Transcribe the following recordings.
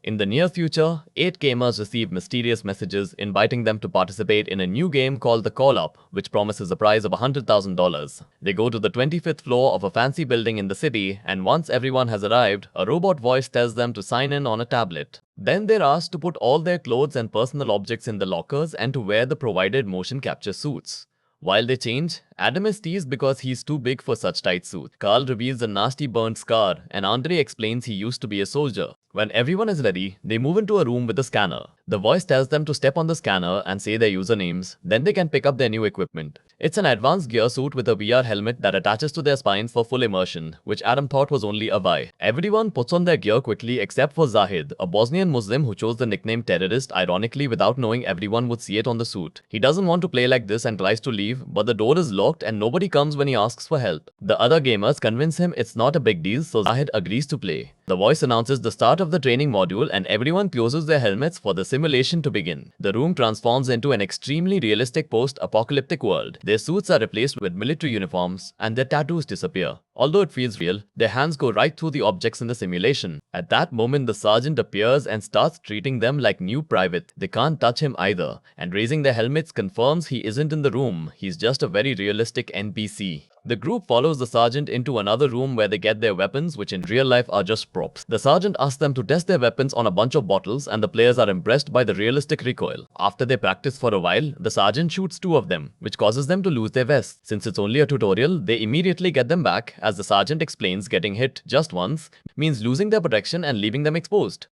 In the near future, 8 gamers receive mysterious messages inviting them to participate in a new game called the Call Up, which promises a prize of $100,000. They go to the 25th floor of a fancy building in the city, and once everyone has arrived, a robot voice tells them to sign in on a tablet. Then they're asked to put all their clothes and personal objects in the lockers and to wear the provided motion capture suits. While they change, Adam is teased because he's too big for such tight suits. Carl reveals a nasty burnt scar, and Andre explains he used to be a soldier. When everyone is ready, they move into a room with a scanner. The voice tells them to step on the scanner and say their usernames, then they can pick up their new equipment. It's an advanced gear suit with a VR helmet that attaches to their spines for full immersion, which Adam thought was only a vie. Everyone puts on their gear quickly except for Zahid, a Bosnian Muslim who chose the nickname terrorist ironically without knowing everyone would see it on the suit. He doesn't want to play like this and tries to leave, but the door is locked and nobody comes when he asks for help. The other gamers convince him it's not a big deal, so Zahid agrees to play. The voice announces the start of the training module and everyone closes their helmets for the simulation to begin. The room transforms into an extremely realistic post-apocalyptic world. Their suits are replaced with military uniforms and their tattoos disappear. Although it feels real, their hands go right through the objects in the simulation. At that moment, the sergeant appears and starts treating them like new privates. They can't touch him either, and raising their helmets confirms he isn't in the room. He's just a very realistic NPC. The group follows the sergeant into another room where they get their weapons, which in real life are just props. The sergeant asks them to test their weapons on a bunch of bottles, and the players are impressed by the realistic recoil. After they practice for a while, the sergeant shoots 2 of them, which causes them to lose their vests. Since it's only a tutorial, they immediately get them back, as the sergeant explains getting hit just once means losing their protection and leaving them exposed.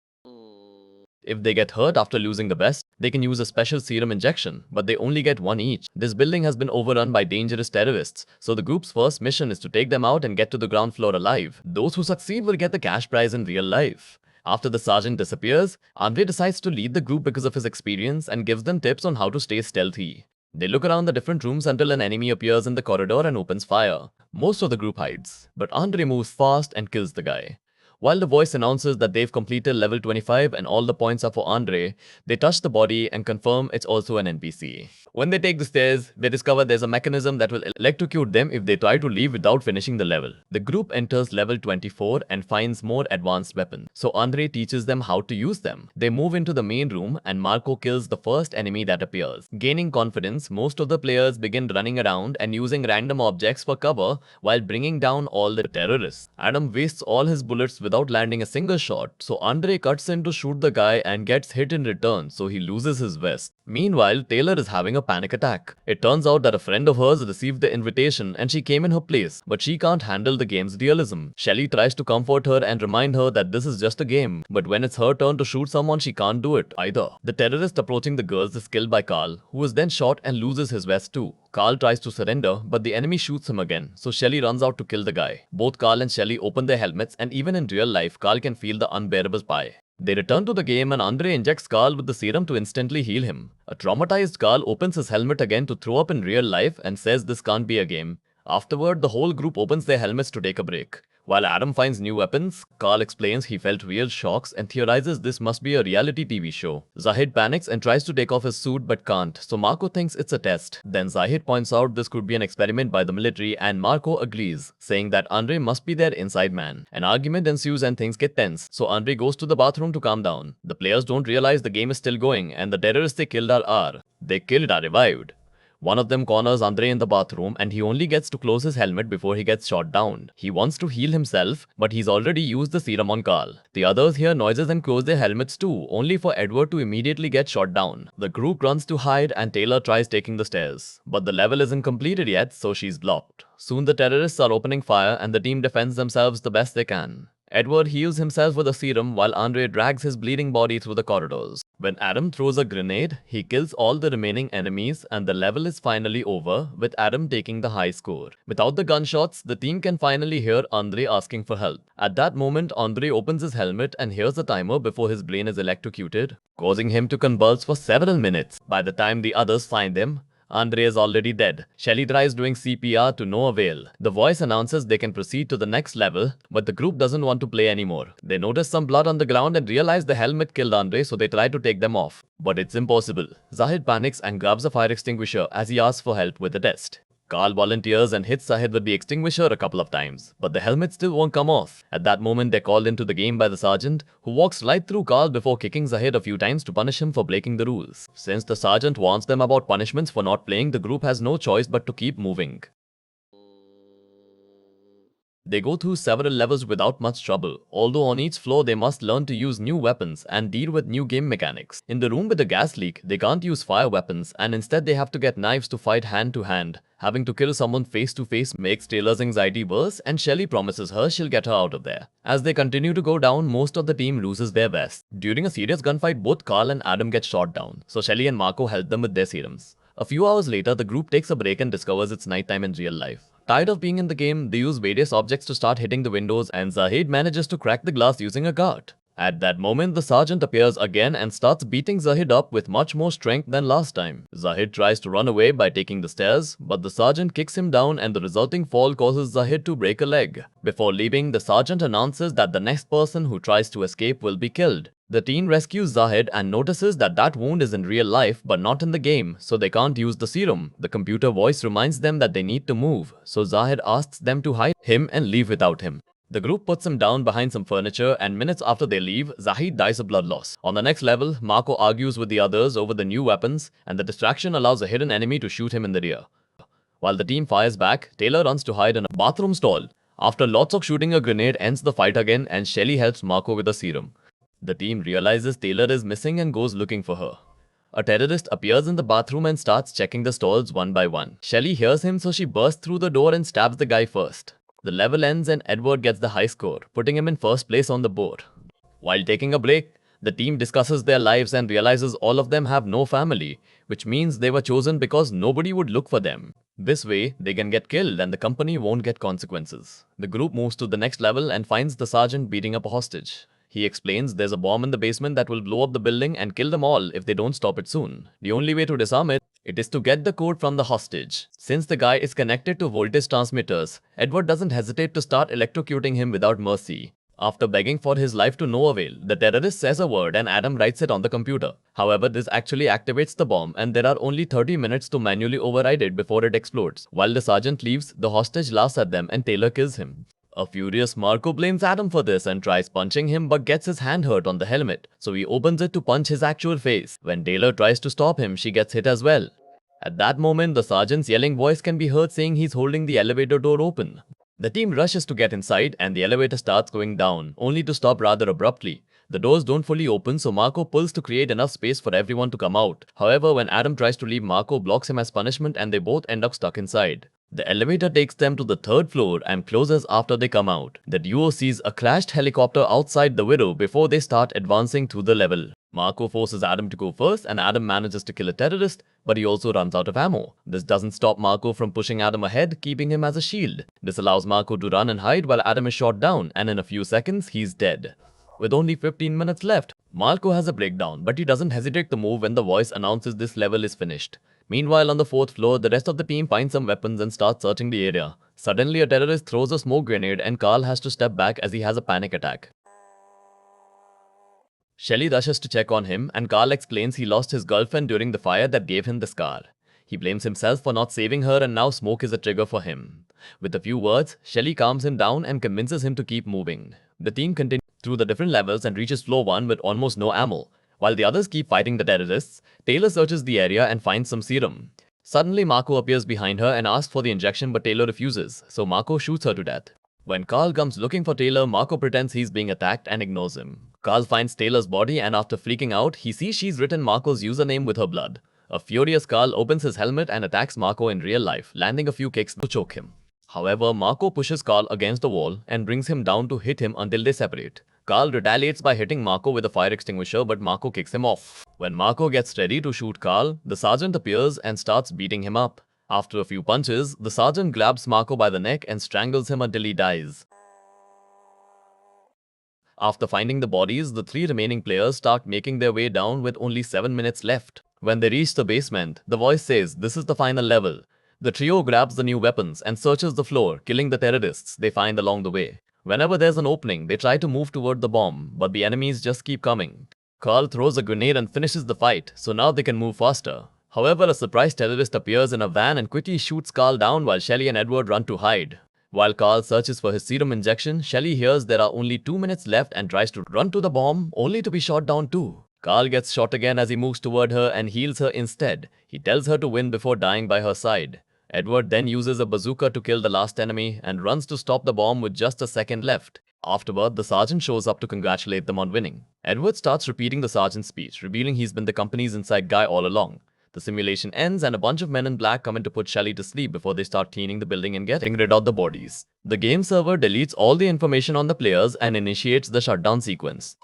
If they get hurt after losing the vest, they can use a special serum injection, but they only get 1 each. This building has been overrun by dangerous terrorists, so the group's first mission is to take them out and get to the ground floor alive. Those who succeed will get the cash prize in real life. After the sergeant disappears, Andre decides to lead the group because of his experience and gives them tips on how to stay stealthy. They look around the different rooms until an enemy appears in the corridor and opens fire. Most of the group hides, but Andre moves fast and kills the guy. While the voice announces that they've completed level 25 and all the points are for Andre, they touch the body and confirm it's also an NPC. When they take the stairs, they discover there's a mechanism that will electrocute them if they try to leave without finishing the level. The group enters level 24 and finds more advanced weapons, so Andre teaches them how to use them. They move into the main room and Marco kills the first enemy that appears. Gaining confidence, most of the players begin running around and using random objects for cover while bringing down all the terrorists. Adam wastes all his bullets without landing a single shot, so Andre cuts in to shoot the guy and gets hit in return, so he loses his vest. Meanwhile, Taylor is having a panic attack. It turns out that a friend of hers received the invitation and she came in her place, but she can't handle the game's realism. Shelly tries to comfort her and remind her that this is just a game, but when it's her turn to shoot someone, she can't do it either. The terrorist approaching the girls is killed by Carl, who is then shot and loses his vest too. Carl tries to surrender, but the enemy shoots him again, so Shelly runs out to kill the guy. Both Carl and Shelly open their helmets, and even in real life, Carl can feel the unbearable pie. They return to the game and Andre injects Carl with the serum to instantly heal him. A traumatized Carl opens his helmet again to throw up in real life and says this can't be a game. Afterward, the whole group opens their helmets to take a break. While Adam finds new weapons, Carl explains he felt real shocks and theorizes this must be a reality TV show. Zahid panics and tries to take off his suit but can't, so Marco thinks it's a test. Then Zahid points out this could be an experiment by the military and Marco agrees, saying that Andre must be their inside man. An argument ensues and things get tense, so Andre goes to the bathroom to calm down. The players don't realize the game is still going and the terrorists they killed are revived. One of them corners Andre in the bathroom and he only gets to close his helmet before he gets shot down. He wants to heal himself, but he's already used the serum on Carl. The others hear noises and close their helmets too, only for Edward to immediately get shot down. The group runs to hide and Taylor tries taking the stairs. But the level isn't completed yet, so she's blocked. Soon the terrorists are opening fire and the team defends themselves the best they can. Edward heals himself with a serum while Andre drags his bleeding body through the corridors. When Adam throws a grenade, he kills all the remaining enemies and the level is finally over, with Adam taking the high score. Without the gunshots, the team can finally hear Andre asking for help. At that moment, Andre opens his helmet and hears the timer before his brain is electrocuted, causing him to convulse for several minutes. By the time the others find him, Andre is already dead. Shelly tries doing CPR to no avail. The voice announces they can proceed to the next level, but the group doesn't want to play anymore. They notice some blood on the ground and realize the helmet killed Andre, so they try to take them off. But it's impossible. Zahid panics and grabs a fire extinguisher as he asks for help with the test. Carl volunteers and hits Zahid with the extinguisher a couple of times, but the helmet still won't come off. At that moment, they're called into the game by the sergeant, who walks right through Carl before kicking Zahid a few times to punish him for breaking the rules. Since the sergeant warns them about punishments for not playing, the group has no choice but to keep moving. They go through several levels without much trouble, although on each floor they must learn to use new weapons and deal with new game mechanics. In the room with the gas leak, they can't use fire weapons and instead they have to get knives to fight hand to hand. Having to kill someone face to face makes Taylor's anxiety worse, and Shelly promises her she'll get her out of there. As they continue to go down, most of the team loses their vests. During a serious gunfight, both Carl and Adam get shot down, so Shelly and Marco help them with their serums. A few hours later, the group takes a break and discovers it's nighttime in real life. Tired of being in the game, they use various objects to start hitting the windows, and Zahid manages to crack the glass using a cart. At that moment, the sergeant appears again and starts beating Zahid up with much more strength than last time. Zahid tries to run away by taking the stairs, but the sergeant kicks him down and the resulting fall causes Zahid to break a leg. Before leaving, the sergeant announces that the next person who tries to escape will be killed. The teen rescues Zahid and notices that that wound is in real life but not in the game, so they can't use the serum. The computer voice reminds them that they need to move, so Zahid asks them to hide him and leave without him. The group puts him down behind some furniture, and minutes after they leave, Zahid dies of blood loss. On the next level, Marco argues with the others over the new weapons, and the distraction allows a hidden enemy to shoot him in the rear. While the team fires back, Taylor runs to hide in a bathroom stall. After lots of shooting, a grenade ends the fight again, and Shelly helps Marco with a serum. The team realizes Taylor is missing and goes looking for her. A terrorist appears in the bathroom and starts checking the stalls one by one. Shelly hears him, so she bursts through the door and stabs the guy first. The level ends and Edward gets the high score, putting him in first place on the board. While taking a break, the team discusses their lives and realizes all of them have no family, which means they were chosen because nobody would look for them. This way, they can get killed and the company won't get consequences. The group moves to the next level and finds the sergeant beating up a hostage. He explains there's a bomb in the basement that will blow up the building and kill them all if they don't stop it soon. The only way to disarm it is to get the code from the hostage. Since the guy is connected to voltage transmitters, Edward doesn't hesitate to start electrocuting him without mercy. After begging for his life to no avail, the terrorist says a word and Adam writes it on the computer. However, this actually activates the bomb and there are only 30 minutes to manually override it before it explodes. While the sergeant leaves, the hostage laughs at them and Taylor kills him. A furious Marco blames Adam for this and tries punching him but gets his hand hurt on the helmet, so he opens it to punch his actual face. When Taylor tries to stop him, she gets hit as well. At that moment, the sergeant's yelling voice can be heard saying he's holding the elevator door open. The team rushes to get inside and the elevator starts going down, only to stop rather abruptly. The doors don't fully open, so Marco pulls to create enough space for everyone to come out. However, when Adam tries to leave, Marco blocks him as punishment and they both end up stuck inside. The elevator takes them to the third floor and closes after they come out. The duo sees a crashed helicopter outside the window before they start advancing through the level. Marco forces Adam to go first and Adam manages to kill a terrorist, but he also runs out of ammo. This doesn't stop Marco from pushing Adam ahead, keeping him as a shield. This allows Marco to run and hide while Adam is shot down, and in a few seconds, he's dead. With only 15 minutes left, Marco has a breakdown, but he doesn't hesitate to move when the voice announces this level is finished. Meanwhile, on the fourth floor, the rest of the team finds some weapons and starts searching the area. Suddenly, a terrorist throws a smoke grenade and Carl has to step back as he has a panic attack. Shelly rushes to check on him and Carl explains he lost his girlfriend during the fire that gave him the scar. He blames himself for not saving her and now smoke is a trigger for him. With a few words, Shelly calms him down and convinces him to keep moving. The team continues through the different levels and reaches floor 1 with almost no ammo. While the others keep fighting the terrorists, Taylor searches the area and finds some serum. Suddenly, Marco appears behind her and asks for the injection, but Taylor refuses, so Marco shoots her to death. When Carl comes looking for Taylor, Marco pretends he's being attacked and ignores him. Carl finds Taylor's body and after freaking out, he sees she's written Marco's username with her blood. A furious Carl opens his helmet and attacks Marco in real life, landing a few kicks to choke him. However, Marco pushes Carl against the wall and brings him down to hit him until they separate. Carl retaliates by hitting Marco with a fire extinguisher, but Marco kicks him off. When Marco gets ready to shoot Carl, the sergeant appears and starts beating him up. After a few punches, the sergeant grabs Marco by the neck and strangles him until he dies. After finding the bodies, the 3 remaining players start making their way down with only 7 minutes left. When they reach the basement, the voice says this is the final level. The trio grabs the new weapons and searches the floor, killing the terrorists they find along the way. Whenever there's an opening, they try to move toward the bomb, but the enemies just keep coming. Carl throws a grenade and finishes the fight, so now they can move faster. However, a surprise terrorist appears in a van and quickly shoots Carl down while Shelley and Edward run to hide. While Carl searches for his serum injection, Shelley hears there are only 2 minutes left and tries to run to the bomb, only to be shot down too. Carl gets shot again as he moves toward her and heals her instead. He tells her to win before dying by her side. Edward then uses a bazooka to kill the last enemy and runs to stop the bomb with just a second left. Afterward, the sergeant shows up to congratulate them on winning. Edward starts repeating the sergeant's speech, revealing he's been the company's inside guy all along. The simulation ends and a bunch of men in black come in to put Shelley to sleep before they start cleaning the building and getting rid of the bodies. The game server deletes all the information on the players and initiates the shutdown sequence.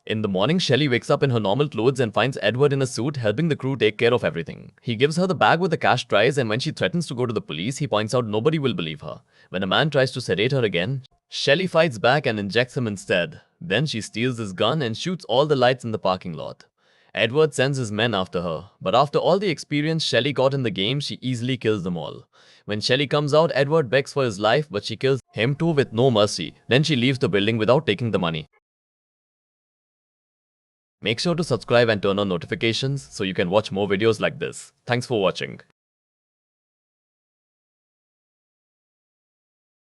In the morning, Shelley wakes up in her normal clothes and finds Edward in a suit helping the crew take care of everything. He gives her the bag with the cash prize, and when she threatens to go to the police, he points out nobody will believe her. When a man tries to sedate her again, Shelley fights back and injects him instead. Then she steals his gun and shoots all the lights in the parking lot. Edward sends his men after her, but after all the experience Shelley got in the game, she easily kills them all. When Shelley comes out, Edward begs for his life, but she kills him too with no mercy. Then she leaves the building without taking the money. Make sure to subscribe and turn on notifications so you can watch more videos like this. Thanks for watching.